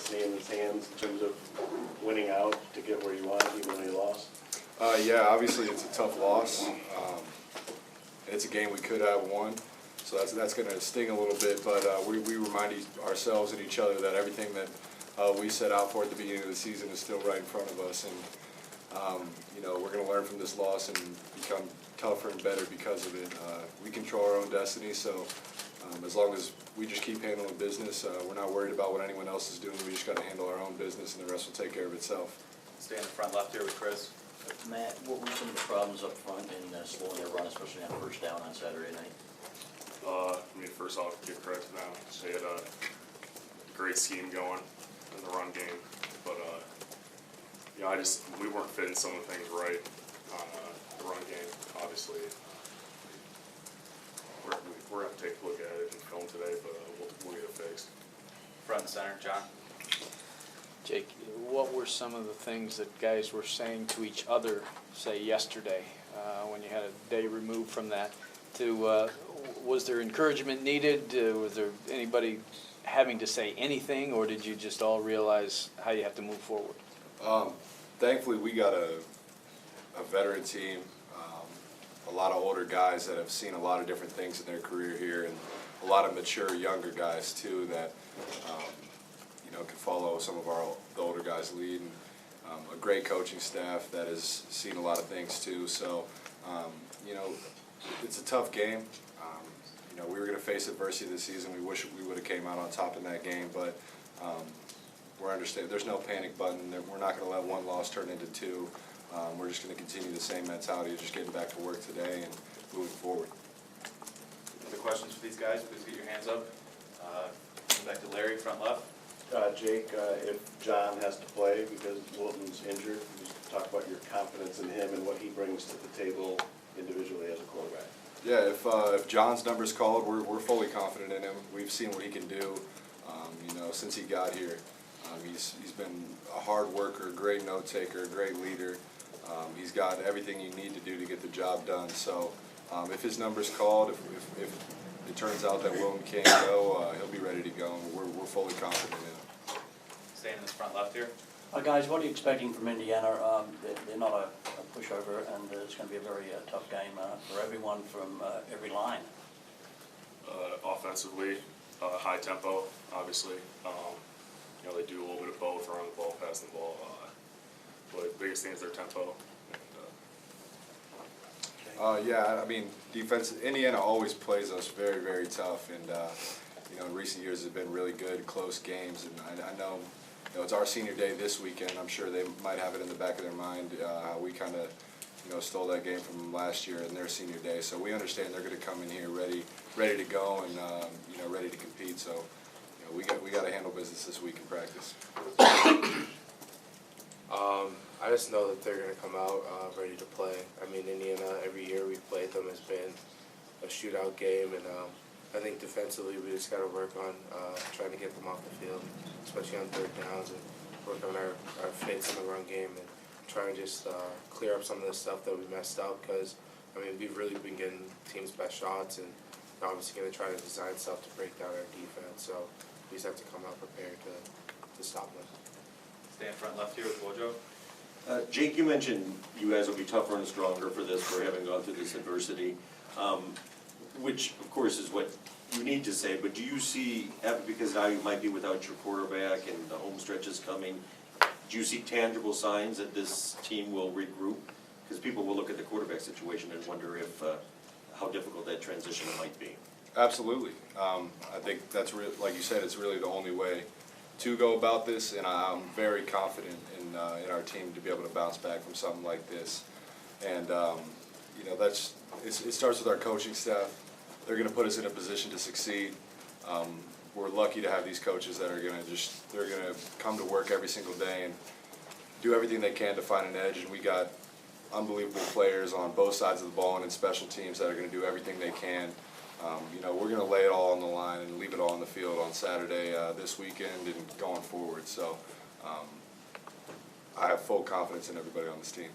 destiny in his hands in terms of winning out to get where you want, even though you lost? Yeah, obviously it's a tough loss. It's a game we could have won, so that's going to sting a little bit. But we remind ourselves and each other that everything that we set out for at the beginning of the season is still right in front of us, and we're going to learn from this loss and become tougher and better because of it. We control our own destiny, so as long as we just keep handling business, we're not worried about what anyone else is doing. We just got to handle our own business, and the rest will take care of itself. Stay in the front left here with Chris. Matt, what were some of the problems up front in slowing their run, especially on first down on Saturday night? First off, give credit to them. They had a great scheme going in the run game, but we weren't fitting some of the things right on the run game. Obviously, we're going to take a look at it in film today, but we'll get it fixed. Front and center, John. Jake, what were some of the things that guys were saying to each other, say, yesterday, when you had a day removed from that? Was there encouragement needed? Was there anybody having to say anything, or did you just all realize how you have to move forward? Thankfully, we got a veteran team, a lot of older guys that have seen a lot of different things in their career here, and a lot of mature younger guys too that can follow some of the older guys' lead, and a great coaching staff that has seen a lot of things too. So it's a tough game. We were going to face adversity this season. We wish we would have came out on top in that game, but we're understanding. There's no panic button. We're not going to let one loss turn into two. We're just going to continue the same mentality of just getting back to work today and moving forward. Other questions for these guys? Please get your hands up. Back to Larry, front left. Jake, if John has to play because Wilton's injured, just talk about your confidence in him and what he brings to the table individually as a quarterback. Yeah, if John's number's called, we're fully confident in him. We've seen what he can do, since he got here. He's been a hard worker, great note taker, great leader. He's got everything you need to do to get the job done. So if his number's called, if it turns out that Wilton can't go, he'll be ready to go, and we're fully confident in him. Staying in this front left here. Guys, what are you expecting from Indiana? They're not a pushover, and it's going to be a very tough game for everyone from every line. Offensively, high tempo, obviously. They do a little bit of both, around the ball, passing the ball. But the biggest thing is their tempo. Defense. Indiana always plays us very, very tough, and in recent years it's been really good, close games. And I know, it's our senior day this weekend. I'm sure they might have it in the back of their mind how we kind of, stole that game from them last year in their senior day. So we understand they're going to come in here ready to go and ready to compete. So we got to handle business this week in practice. I just know that they're going to come out ready to play. Indiana, every year we've played them, has been a shootout game, and I think defensively we just got to work on trying to get them off the field, especially on third downs, and work on our fits in the run game, and try and just clear up some of the stuff that we messed up, because we've really been getting teams' best shots, and we're obviously going to try to design stuff to break down our defense, so we just have to come out prepared to stop them. Stay in front left here with Wojo. Jake, you mentioned you guys will be tougher and stronger for this, for having gone through this adversity, which of course is what you need to say, but do you see, because now you might be without your quarterback and the home stretch is coming, do you see tangible signs that this team will regroup? Because people will look at the quarterback situation and wonder if how difficult that transition might be. Absolutely. I think that's like you said, it's really the only way to go about this, and I'm very confident in our team to be able to bounce back from something like this. And it starts with our coaching staff. They're going to put us in a position to succeed. We're lucky to have these coaches that are going to come to work every single day and do everything they can to find an edge. And we got unbelievable players on both sides of the ball and in special teams that are going to do everything they can. We're going to lay it all on the line and leave it all on the field on Saturday, this weekend, and going forward. So I have full confidence in everybody on this team.